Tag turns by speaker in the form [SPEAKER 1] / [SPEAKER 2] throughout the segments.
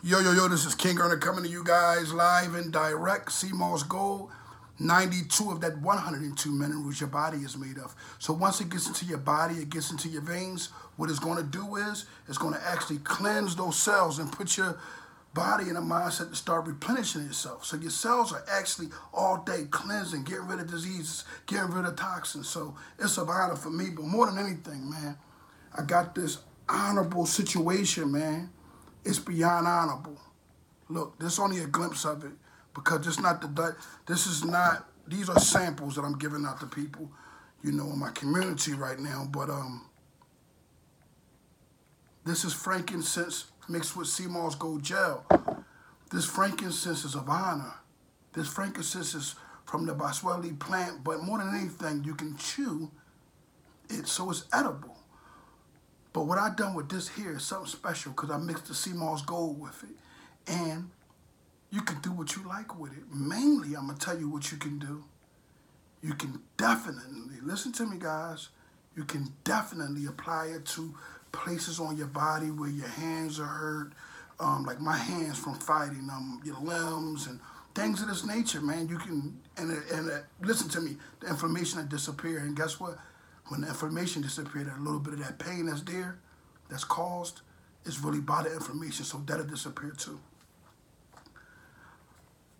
[SPEAKER 1] Yo, this is Kingearner coming to you guys live and direct. CMOS Gold, 92 of that 102 minerals your body is made of. So once it gets into your body, it gets into your veins, what it's going to do is it's going to actually cleanse those cells and put your body in a mindset to start replenishing itself. So your cells are actually all day cleansing, getting rid of diseases, getting rid of toxins. So it's an honor for me, but more than anything, man, I got this honorable situation, man. It's beyond honorable. Look, this is only a glimpse of it because these are samples that I'm giving out to people, in my community right now. But this is frankincense mixed with CMOS Gold gel. This frankincense is of honor. This frankincense is from the boswellia plant, but more than anything, you can chew it so it's edible. But what I done with this here is something special because I mixed the CMOS Gold with it. And you can do what you like with it. Mainly, I'm going to tell you what you can do. You can definitely, listen to me guys, you can definitely apply it to places on your body where your hands are hurt, like my hands from fighting, your limbs and things of this nature, man. You can, listen to me, the inflammation will disappear. And guess what? When the inflammation disappears, a little bit of that pain that's there, that's caused, is really by the inflammation, so that'll disappear too.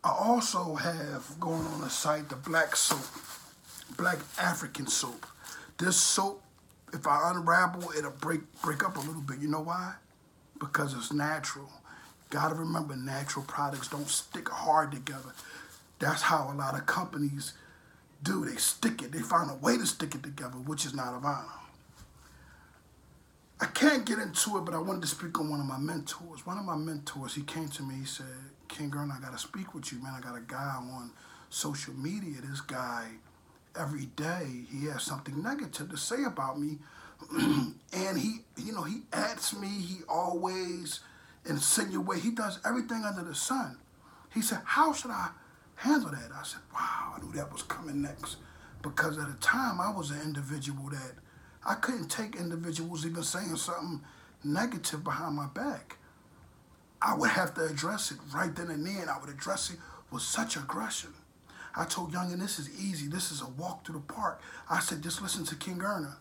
[SPEAKER 1] I also have going on the site the black soap, black African soap. This soap, if I unravel, it'll break up a little bit. You know why? Because it's natural. Gotta remember, natural products don't stick hard together. That's how a lot of companies do. They stick it. They find a way to stick it together, which is not of honor. I can't get into it, but I wanted to speak on one of my mentors. One of my mentors, he came to me, he said, Kingearner, I got to speak with you, man. I got a guy on social media. This guy, every day, he has something negative to say about me. And he asks me, he always insinuates, he does everything under the sun. He said, how should I handle that? I said, wow, I knew that was coming next. Because at the time, I was an individual that I couldn't take individuals even saying something negative behind my back. I would have to address it right then and there. I would address it with such aggression. I told Youngin, this is easy. This is a walk through the park. I said, just listen to Kingearner.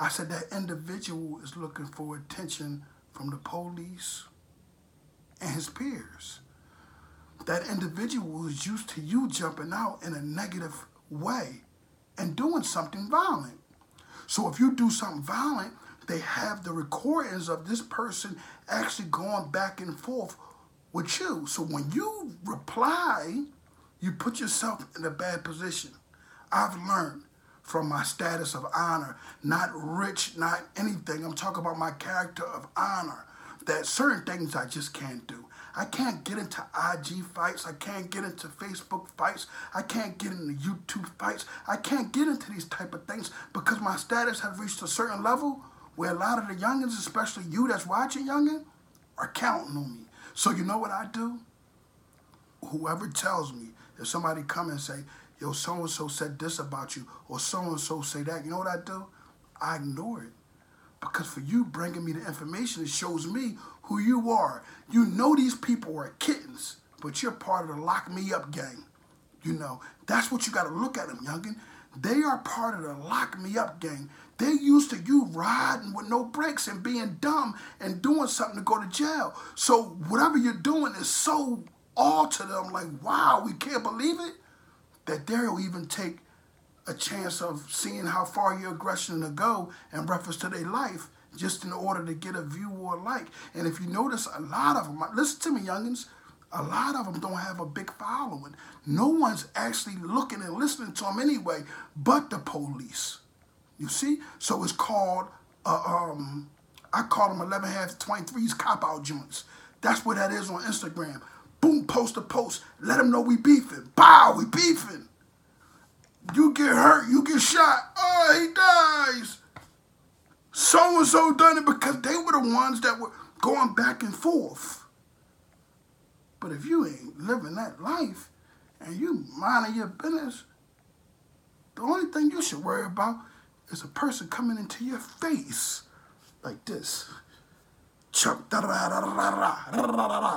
[SPEAKER 1] I said, that individual is looking for attention from the police and his peers. That individual is used to you jumping out in a negative way and doing something violent. So if you do something violent, they have the recordings of this person actually going back and forth with you. So when you reply, you put yourself in a bad position. I've learned from my status of honor, not rich, not anything. I'm talking about my character of honor, that certain things I just can't do. I can't get into IG fights. I can't get into Facebook fights. I can't get into YouTube fights. I can't get into these type of things because my status has reached a certain level where a lot of the youngins, especially you that's watching youngin, are counting on me. So you know what I do? Whoever tells me, if somebody come and say, yo, so-and-so said this about you, or so-and-so say that, you know what I do? I ignore it. Because for you bringing me the information, it shows me who you are. You know these people are kittens, but you're part of the lock me up gang. That's what you got to look at them, youngin. They are part of the lock me up gang. They used to you riding with no brakes and being dumb and doing something to go to jail. So whatever you're doing is so odd to them, like, wow, we can't believe it, that they'll even take a chance of seeing how far your aggression will go in reference to their life just in order to get a view or a like. And if you notice, a lot of them, listen to me, youngins, a lot of them don't have a big following. No one's actually looking and listening to them anyway, but the police. You see? So it's called, I call them 11 half 23s cop-out joints. That's what that is on Instagram. Boom, post to post. Let them know we beefing. Bow, we beefing. You get hurt, you get shot. Oh, he dies. So-and-so done it because they were the ones that were going back and forth. But if you ain't living that life and you minding your business, the only thing you should worry about is a person coming into your face like this.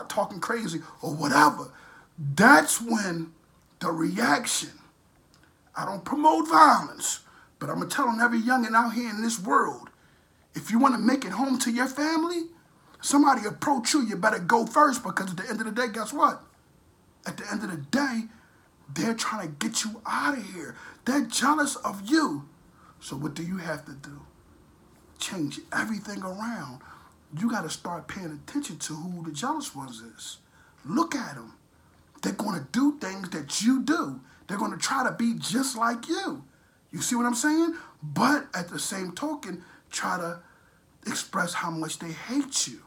[SPEAKER 1] talking crazy or whatever. That's when the reaction. I don't promote violence, but I'm going to tell every youngin' out here in this world, if you want to make it home to your family, somebody approach you, you better go first, because at the end of the day, guess what? At the end of the day, they're trying to get you out of here. They're jealous of you. So what do you have to do? Change everything around. You got to start paying attention to who the jealous ones is. Look at them. They're going to do things that you do. They're going to try to be just like you. You see what I'm saying? But at the same token, try to express how much they hate you.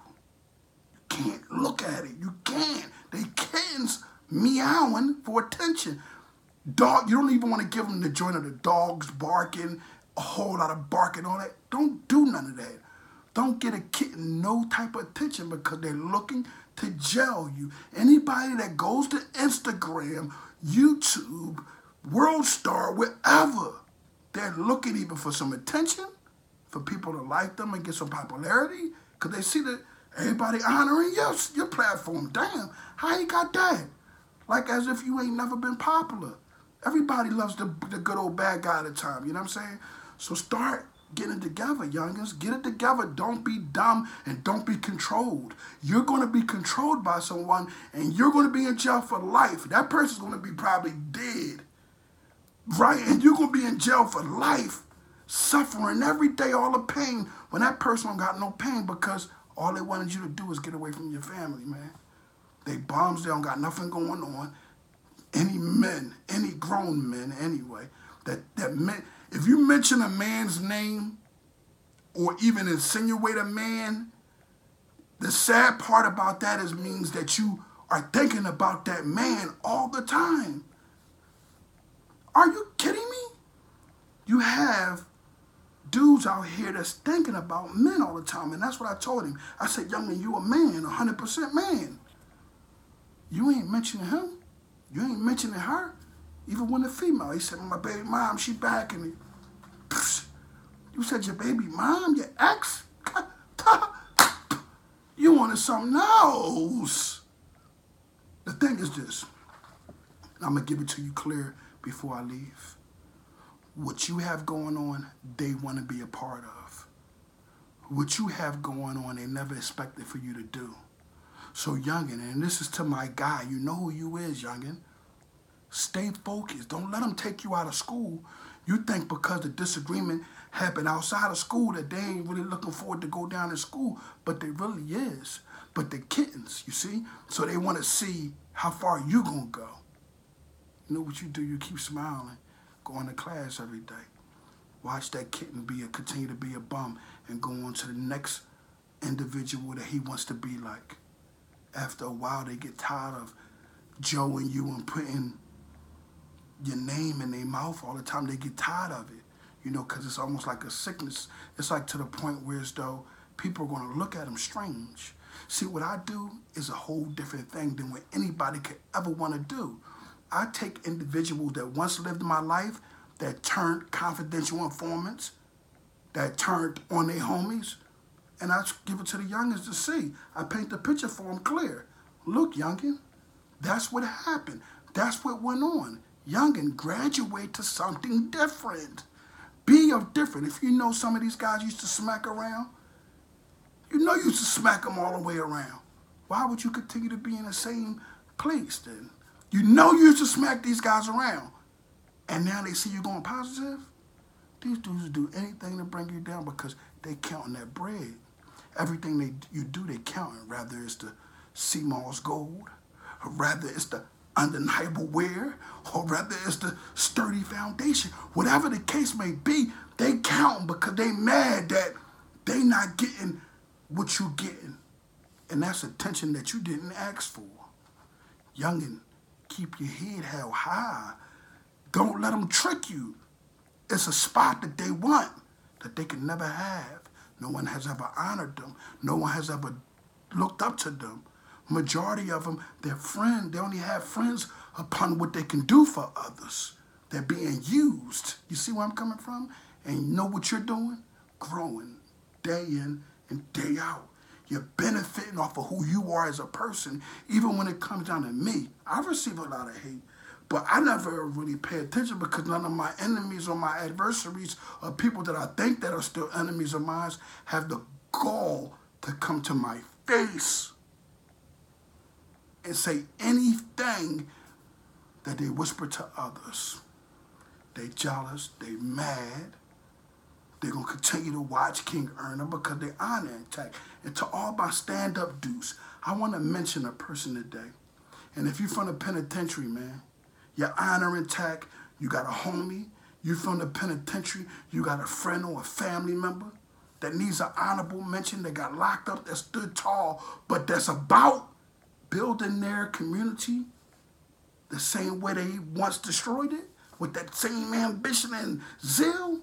[SPEAKER 1] You can't look at it. You can't. They kittens meowing for attention. Dog, you don't even want to give them the joint of the dogs barking, a whole lot of barking, all that. Don't do none of that. Don't get a kitten no type of attention, because they're looking to gel you. Anybody that goes to Instagram, YouTube, World Star, wherever, they're looking even for some attention, for people to like them and get some popularity, because they see that everybody honoring your platform. Damn, how you got that? Like as if you ain't never been popular. Everybody loves the good old bad guy at a time, you know what I'm saying? So start getting it together, youngins. Get it together. Don't be dumb and don't be controlled. You're going to be controlled by someone, and you're going to be in jail for life. That person's going to be probably dead, right? And you're going to be in jail for life, suffering every day, all the pain, when that person don't got no pain, because all they wanted you to do is get away from your family, man. They bums, they don't got nothing going on. Any men, any grown men anyway, that men, if you mention a man's name or even insinuate a man, the sad part about that is means that you are thinking about that man all the time. Are you kidding me? You have dudes out here that's thinking about men all the time, and that's what I told him. I said, young man, you a man, 100% man. You ain't mentioning him. You ain't mentioning her. Even when the female, he said, my baby mom, she back in it. You said your baby mom, your ex? You wanted something else. The thing is this. I'm going to give it to you clear before I leave. What you have going on, they want to be a part of. What you have going on, they never expected for you to do. So, youngin', and this is to my guy, you know who you is, youngin'. Stay focused. Don't let them take you out of school. You think because the disagreement happened outside of school that they ain't really looking forward to go down to school, but they really is. But the kittens, you see? So they want to see how far you gonna go. You know what you do? You keep smiling, going to class every day. Watch that kitten continue to be a bum and go on to the next individual that he wants to be like. After a while, they get tired of Joe and you and putting your name in their mouth all the time. They get tired of it, you know, because it's almost like a sickness. It's like to the point where as though people are going to look at them strange. See, what I do is a whole different thing than what anybody could ever want to do. I take individuals that once lived my life, that turned confidential informants, that turned on their homies, and I give it to the youngins to see. I paint the picture for them clear. Look, youngin, that's what happened. That's what went on. Youngin, graduate to something different. Be different. If you know some of these guys used to smack around, you know you used to smack them all the way around. Why would you continue to be in the same place then? You know you used to smack these guys around, and now they see you going positive? These dudes do anything to bring you down because they counting that bread. Everything you do, they counting. Rather it's the CMOS gold, or rather it's the undeniable wear, or rather it's the sturdy foundation. Whatever the case may be, they counting because they mad that they not getting what you getting. And that's attention that you didn't ask for. Youngin, keep your head held high. Don't let them trick you. It's a spot that they want, that they can never have. No one has ever honored them. No one has ever looked up to them. Majority of them, they're friends. They only have friends upon what they can do for others. They're being used. You see where I'm coming from? And you know what you're doing? Growing day in and day out. You're benefiting off of who you are as a person. Even when it comes down to me, I receive a lot of hate. But I never really pay attention because none of my enemies or my adversaries or people that I think that are still enemies of mine have the gall to come to my face and say anything that they whisper to others. They jealous, they mad. They're going to continue to watch Kingearner because they honor intact. And to all my stand-up dudes, I want to mention a person today. And if you're from the penitentiary, man, your honor intact, you got a homie, you from the penitentiary, you got a friend or a family member that needs an honorable mention, that got locked up, that stood tall, but that's about building their community the same way they once destroyed it, with that same ambition and zeal,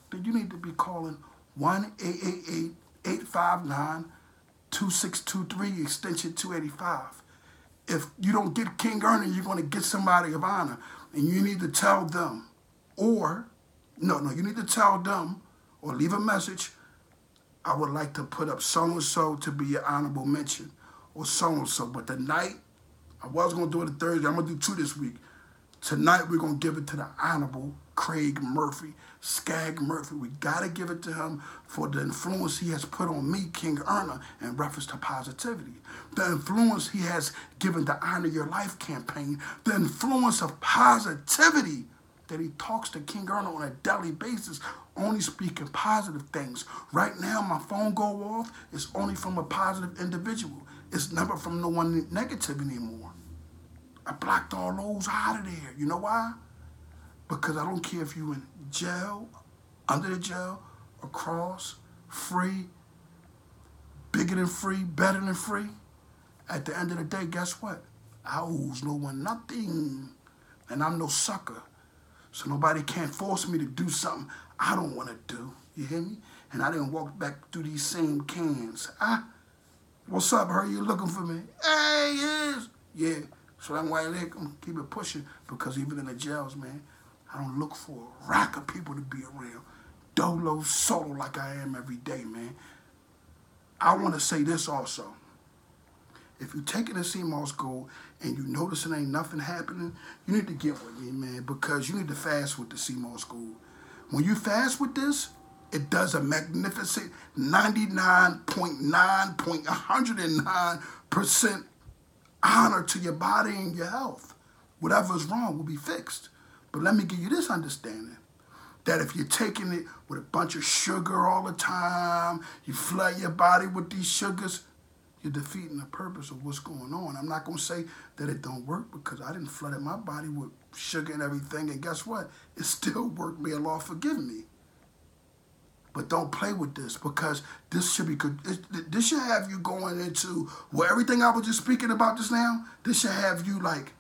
[SPEAKER 1] then you need to be calling 1-888-859-2623, extension 285. If you don't get Kingearner, you're going to get somebody of honor. And you need to tell them, you need to tell them or leave a message, I would like to put up so-and-so to be your honorable mention, or so-and-so. But tonight, I was going to do it on Thursday. I'm going to do 2 this week. Tonight, we're going to give it to the Honorable Craig Murphy, Skag Murphy. We got to give it to him for the influence he has put on me, Kingearner, in reference to positivity. The influence he has given the Honor Your Life campaign. The influence of positivity that he talks to Kingearner on a daily basis, only speaking positive things. Right now, my phone go off. It's only from a positive individual. It's never from no one negative anymore. I blocked all those out of there. You know why? Because I don't care if you in jail, under the jail, across, free, bigger than free, better than free. At the end of the day, guess what? I owes no one nothing. And I'm no sucker. So nobody can't force me to do something I don't want to do. You hear me? And I didn't walk back through these same cans. What's up, Heard you looking for me? Hey, yes. Yeah. So that's why I'm gonna keep it pushing, because even in the jails, man, I don't look for a rack of people to be around. Dolo solo like I am every day, man. I want to say this also. If you're taking the CMOS gold and you noticing ain't nothing happening, you need to get with me, man, because you need to fast with the CMOS gold. When you fast with this, it does a magnificent 99.9.109% honor to your body and your health. Whatever's wrong will be fixed. But let me give you this understanding, that if you're taking it with a bunch of sugar all the time, you flood your body with these sugars, you're defeating the purpose of what's going on. I'm not going to say that it don't work, because I didn't flood my body with sugar and everything, and guess what? It still worked. May Allah forgive me. But don't play with this, because this should be good. This should have you going into, well, everything I was just speaking about just now, this should have you like,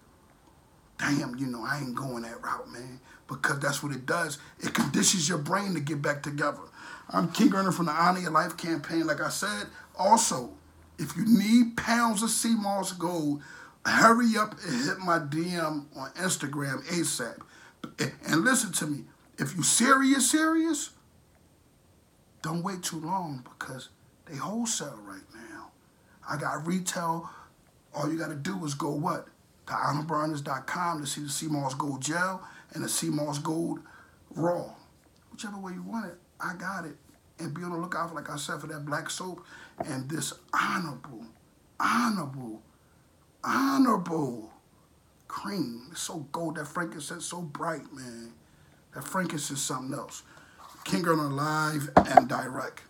[SPEAKER 1] damn, I ain't going that route, man. Because that's what it does. It conditions your brain to get back together. I'm Kingearner from the Honor Your Life campaign. Like I said, also, if you need pounds of CMOS gold, hurry up and hit my DM on Instagram ASAP. And listen to me. If you serious, don't wait too long, because they wholesale right now. I got retail. All you got to do is go what? To honorburners.com to see the CMOS Gold Gel and the CMOS Gold Raw. Whichever way you want it, I got it. And be on the lookout, like I said, for that black soap and this honorable cream. It's so gold. That frankincense so bright, man. That frankincense is something else. Kingearner live and direct.